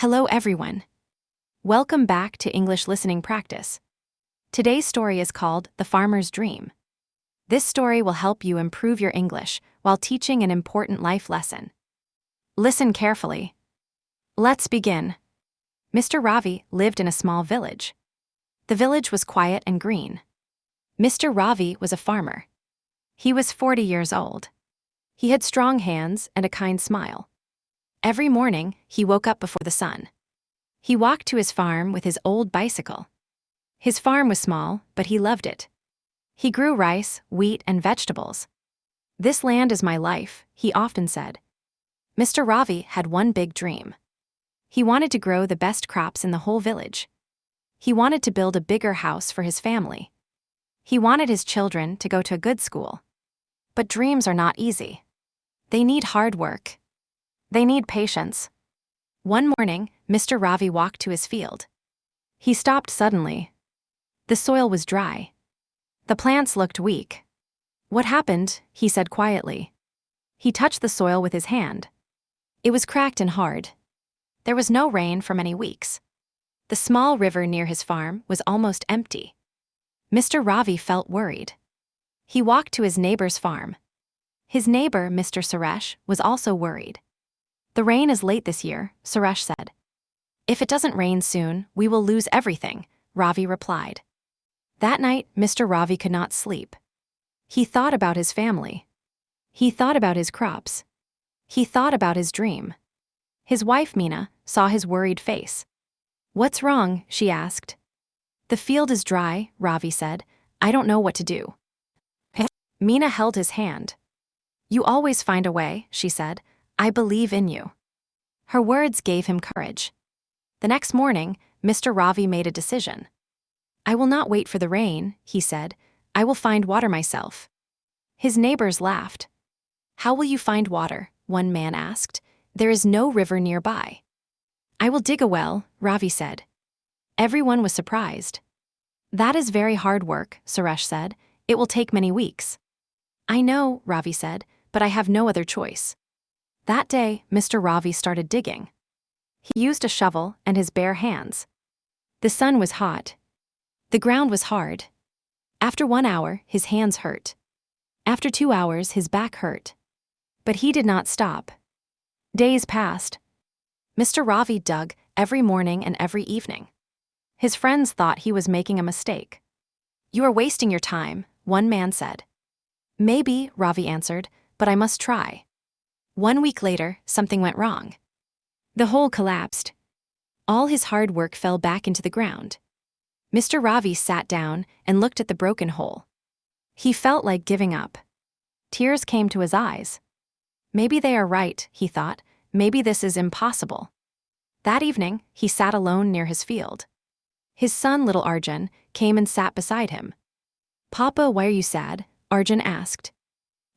Hello everyone. Welcome back to English Listening Practice. Today's story is called The Farmer's Dream. This story will help you improve your English while teaching an important life lesson. Listen carefully. Let's begin. Mr. Ravi lived in a small village. The village was quiet and green. Mr. Ravi was a farmer. He was 40 years old. He had strong hands and a kind smile. Every morning, he woke up before the sun. He walked to his farm with his old bicycle. His farm was small, but he loved it. He grew rice, wheat, and vegetables. "This land is my life," he often said. Mr. Ravi had one big dream. He wanted to grow the best crops in the whole village. He wanted to build a bigger house for his family. He wanted his children to go to a good school. But dreams are not easy. They need hard work. They need patience. One morning, Mr. Ravi walked to his field. He stopped suddenly. The soil was dry. The plants looked weak. "What happened?" he said quietly. He touched the soil with his hand. It was cracked and hard. There was no rain for many weeks. The small river near his farm was almost empty. Mr. Ravi felt worried. He walked to his neighbor's farm. His neighbor, Mr. Suresh, was also worried. "The rain is late this year," Suresh said. "If it doesn't rain soon, we will lose everything," Ravi replied. That night, Mr. Ravi could not sleep. He thought about his family. He thought about his crops. He thought about his dream. His wife, Meena, saw his worried face. "What's wrong?" she asked. "The field is dry," Ravi said. "I don't know what to do." Meena held his hand. "You always find a way," she said. "I believe in you." Her words gave him courage. The next morning, Mr. Ravi made a decision. "I will not wait for the rain," he said. "I will find water myself." His neighbors laughed. "How will you find water?" one man asked. "There is no river nearby." "I will dig a well," Ravi said. Everyone was surprised. "That is very hard work," Suresh said. "It will take many weeks." "I know," Ravi said, "but I have no other choice." That day, Mr. Ravi started digging. He used a shovel and his bare hands. The sun was hot. The ground was hard. After 1 hour, his hands hurt. After 2 hours, his back hurt. But he did not stop. Days passed. Mr. Ravi dug every morning and every evening. His friends thought he was making a mistake. "You are wasting your time," one man said. "Maybe," Ravi answered, "but I must try." 1 week later, something went wrong. The hole collapsed. All his hard work fell back into the ground. Mr. Ravi sat down and looked at the broken hole. He felt like giving up. Tears came to his eyes. "Maybe they are right," he thought. "Maybe this is impossible." That evening, he sat alone near his field. His son, little Arjun, came and sat beside him. "Papa, why are you sad?" Arjun asked.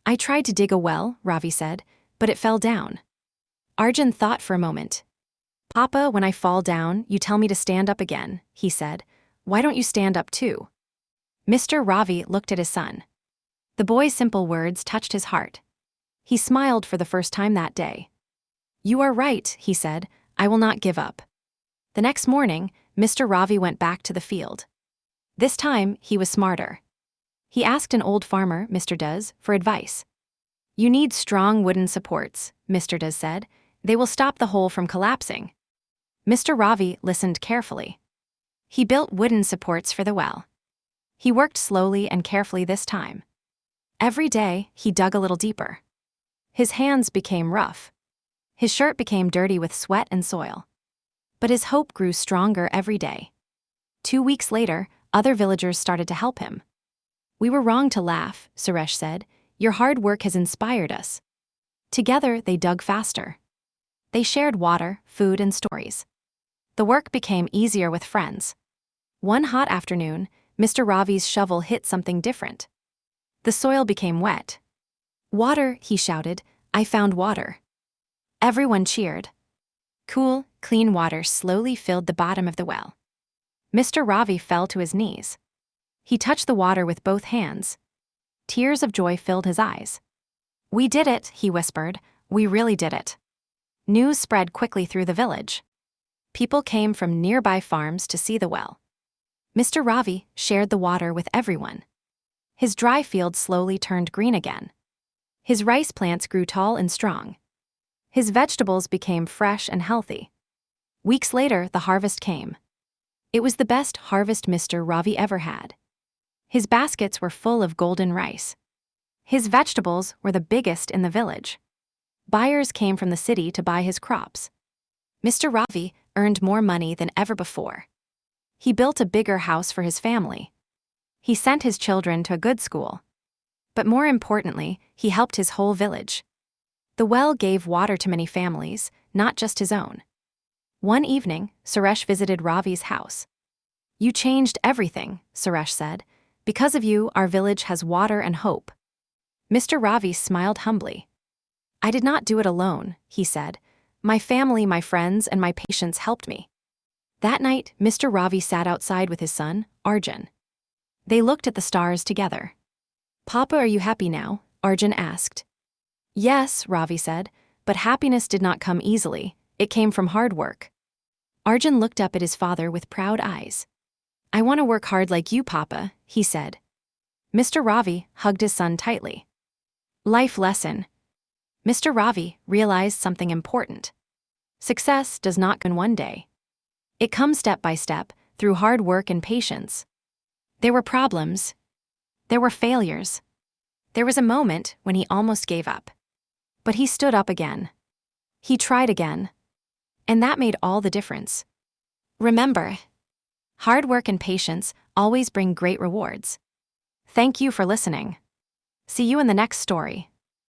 "I tried to dig a well," Ravi said, "but it fell down." Arjun thought for a moment. "Papa, when I fall down, you tell me to stand up again," he said. "Why don't you stand up too?" Mr. Ravi looked at his son. The boy's simple words touched his heart. He smiled for the first time that day. "You are right," he said. "I will not give up." The next morning, Mr. Ravi went back to the field. This time, he was smarter. He asked an old farmer, Mr. Duz, for advice. "You need strong wooden supports," Mr. Duz said. "They will stop the hole from collapsing." Mr. Ravi listened carefully. He built wooden supports for the well. He worked slowly and carefully this time. Every day, he dug a little deeper. His hands became rough. His shirt became dirty with sweat and soil. But his hope grew stronger every day. 2 weeks later, other villagers started to help him. "We were wrong to laugh," Suresh said. "Your hard work has inspired us." Together, they dug faster. They shared water, food, and stories. The work became easier with friends. One hot afternoon, Mr. Ravi's shovel hit something different. The soil became wet. "Water," he shouted. "I found water." Everyone cheered. Cool, clean water slowly filled the bottom of the well. Mr. Ravi fell to his knees. He touched the water with both hands. Tears of joy filled his eyes. "We did it," he whispered. "We really did it." News spread quickly through the village. People came from nearby farms to see the well. Mr. Ravi shared the water with everyone. His dry field slowly turned green again. His rice plants grew tall and strong. His vegetables became fresh and healthy. Weeks later, the harvest came. It was the best harvest Mr. Ravi ever had. His baskets were full of golden rice. His vegetables were the biggest in the village. Buyers came from the city to buy his crops. Mr. Ravi earned more money than ever before. He built a bigger house for his family. He sent his children to a good school. But more importantly, he helped his whole village. The well gave water to many families, not just his own. One evening, Suresh visited Ravi's house. "You changed everything," Suresh said. "Because of you, our village has water and hope." Mr. Ravi smiled humbly. "I did not do it alone," he said. "My family, my friends, and my patients helped me." That night, Mr. Ravi sat outside with his son, Arjun. They looked at the stars together. "Papa, are you happy now?" Arjun asked. "Yes," Ravi said, "but happiness did not come easily. It came from hard work." Arjun looked up at his father with proud eyes. "I want to work hard like you, Papa," he said. Mr. Ravi hugged his son tightly. Life lesson. Mr. Ravi realized something important. Success does not come in one day. It comes step by step, through hard work and patience. There were problems. There were failures. There was a moment when he almost gave up. But he stood up again. He tried again. And that made all the difference. Remember, hard work and patience always bring great rewards. Thank you for listening. See you in the next story.